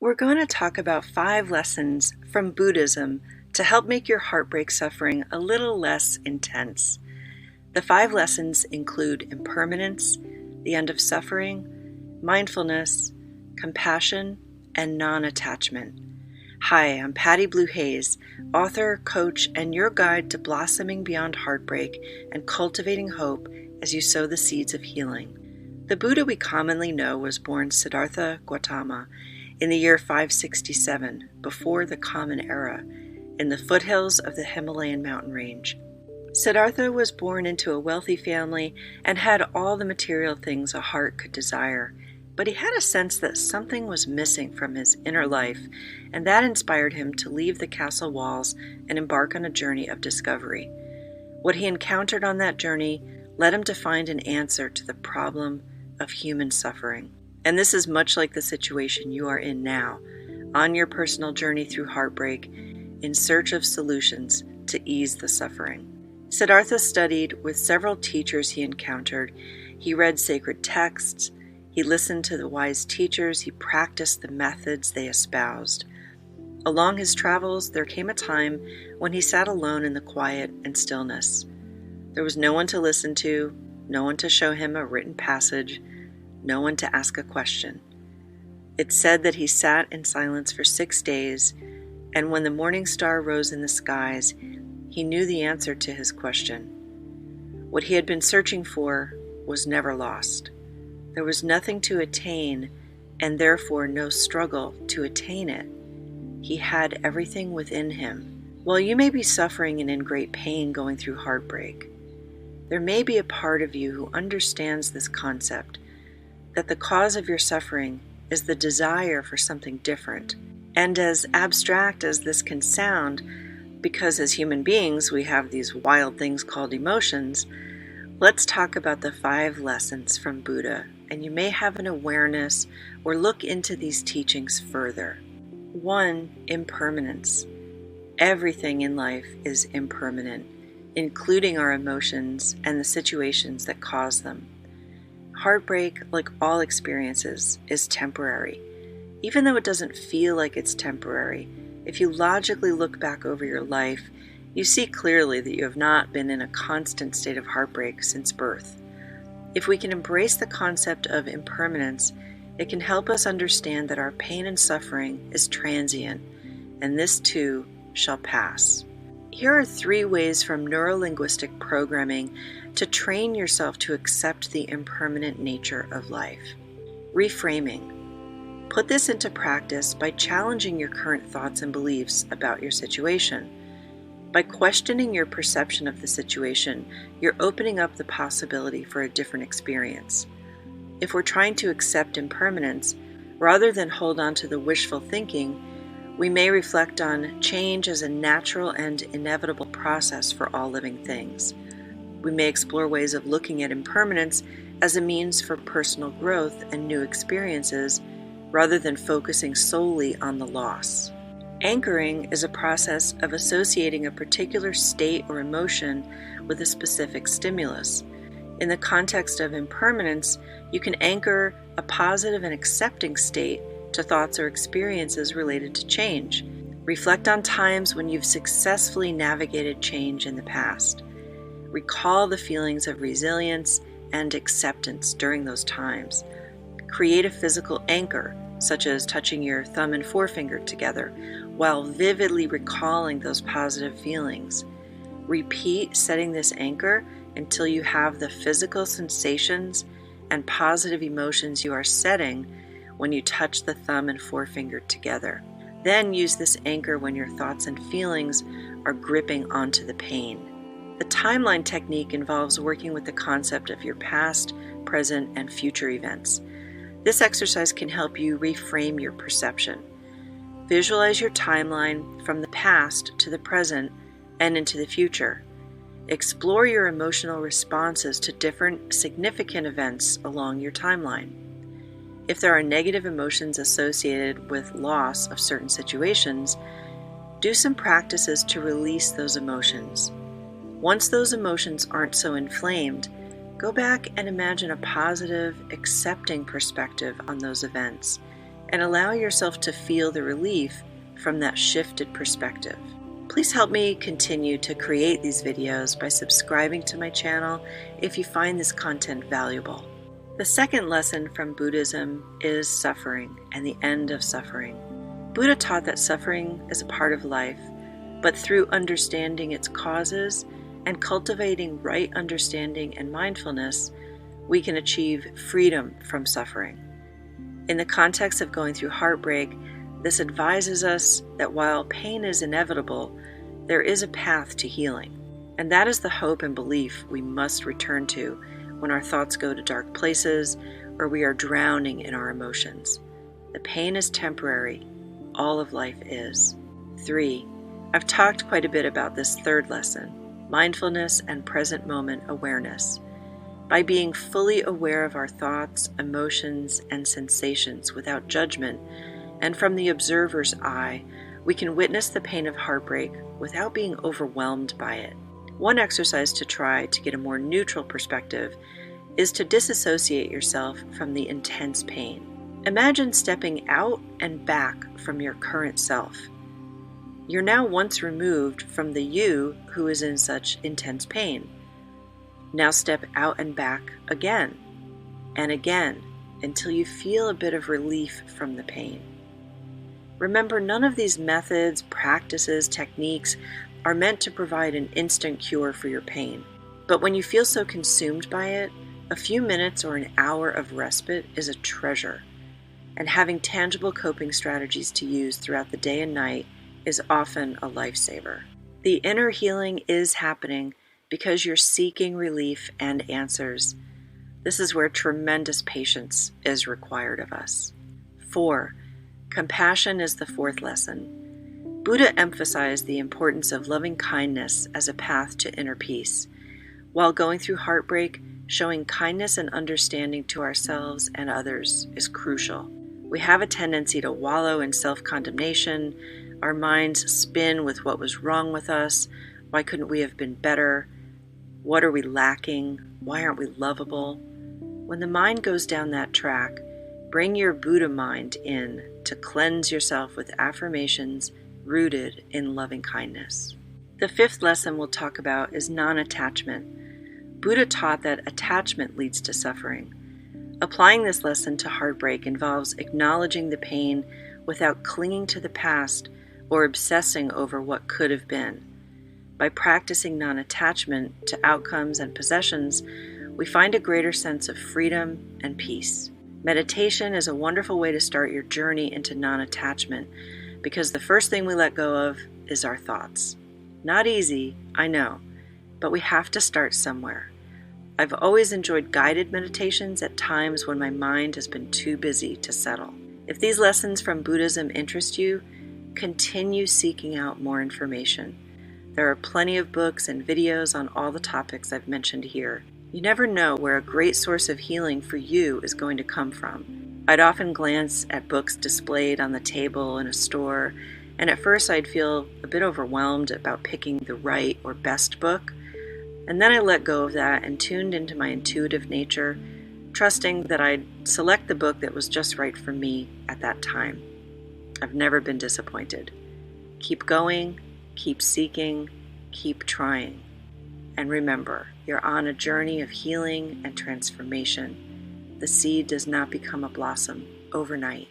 We're going to talk about 5 lessons from Buddhism to help make your heartbreak suffering a little less intense. The 5 lessons include impermanence, the end of suffering, mindfulness, compassion, and non-attachment. Hi, I'm Patty Blue Hayes, author, coach, and your guide to blossoming beyond heartbreak and cultivating hope as you sow the seeds of healing. The Buddha we commonly know was born Siddhartha Gautama in the year 567, before the Common Era, in the foothills of the Himalayan mountain range. Siddhartha was born into a wealthy family and had all the material things a heart could desire, but he had a sense that something was missing from his inner life, and that inspired him to leave the castle walls and embark on a journey of discovery. What he encountered on that journey led him to find an answer to the problem of human suffering. And this is much like the situation you are in now, on your personal journey through heartbreak, in search of solutions to ease the suffering. Siddhartha studied with several teachers he encountered. He read sacred texts, he listened to the wise teachers, he practiced the methods they espoused. Along his travels, there came a time when he sat alone in the quiet and stillness. There was no one to listen to, no one to show him a written passage, no one to ask a question. It's said that he sat in silence for 6 days, and when the morning star rose in the skies, he knew the answer to his question. What he had been searching for was never lost. There was nothing to attain, and therefore no struggle to attain it. He had everything within him. While you may be suffering and in great pain going through heartbreak, there may be a part of you who understands this concept, that the cause of your suffering is the desire for something different. And as abstract as this can sound, because as human beings we have these wild things called emotions, let's talk about the 5 lessons from Buddha, and you may have an awareness or look into these teachings further. 1. Impermanence. Everything in life is impermanent, including our emotions and the situations that cause them. Heartbreak, like all experiences, is temporary. Even though it doesn't feel like it's temporary, if you logically look back over your life, you see clearly that you have not been in a constant state of heartbreak since birth. If we can embrace the concept of impermanence, it can help us understand that our pain and suffering is transient, and this too shall pass. Here are 3 ways from neurolinguistic programming to train yourself to accept the impermanent nature of life. Reframing. Put this into practice by challenging your current thoughts and beliefs about your situation. By questioning your perception of the situation, you're opening up the possibility for a different experience. If we're trying to accept impermanence, rather than hold on to the wishful thinking, we may reflect on change as a natural and inevitable process for all living things. We may explore ways of looking at impermanence as a means for personal growth and new experiences, rather than focusing solely on the loss. Anchoring is a process of associating a particular state or emotion with a specific stimulus. In the context of impermanence, you can anchor a positive and accepting state to thoughts or experiences related to change. Reflect on times when you've successfully navigated change in the past. Recall the feelings of resilience and acceptance during those times. Create a physical anchor, such as touching your thumb and forefinger together, while vividly recalling those positive feelings. Repeat setting this anchor until you have the physical sensations and positive emotions you are setting when you touch the thumb and forefinger together. Then use this anchor when your thoughts and feelings are gripping onto the pain. The timeline technique involves working with the concept of your past, present, and future events. This exercise can help you reframe your perception. Visualize your timeline from the past to the present and into the future. Explore your emotional responses to different significant events along your timeline. If there are negative emotions associated with loss of certain situations, do some practices to release those emotions. Once those emotions aren't so inflamed, go back and imagine a positive, accepting perspective on those events. and allow yourself to feel the relief from that shifted perspective. Please help me continue to create these videos by subscribing to my channel if you find this content valuable. The second lesson from Buddhism is suffering and the end of suffering. Buddha taught that suffering is a part of life, but through understanding its causes and cultivating right understanding and mindfulness, we can achieve freedom from suffering. In the context of going through heartbreak, this advises us that while pain is inevitable, there is a path to healing. And that is the hope and belief we must return to when our thoughts go to dark places or we are drowning in our emotions. The pain is temporary. All of life is. 3. I've talked quite a bit about this third lesson, mindfulness and present moment awareness. By being fully aware of our thoughts, emotions, and sensations without judgment, and from the observer's eye, we can witness the pain of heartbreak without being overwhelmed by it. One exercise to try to get a more neutral perspective is to disassociate yourself from the intense pain. Imagine stepping out and back from your current self. You're now once removed from the you who is in such intense pain. Now step out and back again and again until you feel a bit of relief from the pain. Remember, none of these methods, practices, techniques are meant to provide an instant cure for your pain. But when you feel so consumed by it, a few minutes or an hour of respite is a treasure. And having tangible coping strategies to use throughout the day and night is often a lifesaver. The inner healing is happening because you're seeking relief and answers. This is where tremendous patience is required of us. 4. Compassion is the fourth lesson. Buddha emphasized the importance of loving kindness as a path to inner peace. While going through heartbreak, showing kindness and understanding to ourselves and others is crucial. We have a tendency to wallow in self-condemnation. Our minds spin with what was wrong with us. Why couldn't we have been better? What are we lacking? Why aren't we lovable? When the mind goes down that track, bring your Buddha mind in to cleanse yourself with affirmations rooted in loving kindness. The fifth lesson we'll talk about is non-attachment. Buddha taught that attachment leads to suffering. Applying this lesson to heartbreak involves acknowledging the pain without clinging to the past or obsessing over what could have been. By practicing non-attachment to outcomes and possessions, we find a greater sense of freedom and peace. Meditation is a wonderful way to start your journey into non-attachment because the first thing we let go of is our thoughts. Not easy, I know, but we have to start somewhere. I've always enjoyed guided meditations at times when my mind has been too busy to settle. If these lessons from Buddhism interest you, continue seeking out more information. There are plenty of books and videos on all the topics I've mentioned here. You never know where a great source of healing for you is going to come from. I'd often glance at books displayed on the table in a store, and at first I'd feel a bit overwhelmed about picking the right or best book. And then I let go of that and tuned into my intuitive nature, trusting that I'd select the book that was just right for me at that time. I've never been disappointed. Keep going, keep seeking, keep trying. And remember, you're on a journey of healing and transformation. The seed does not become a blossom overnight.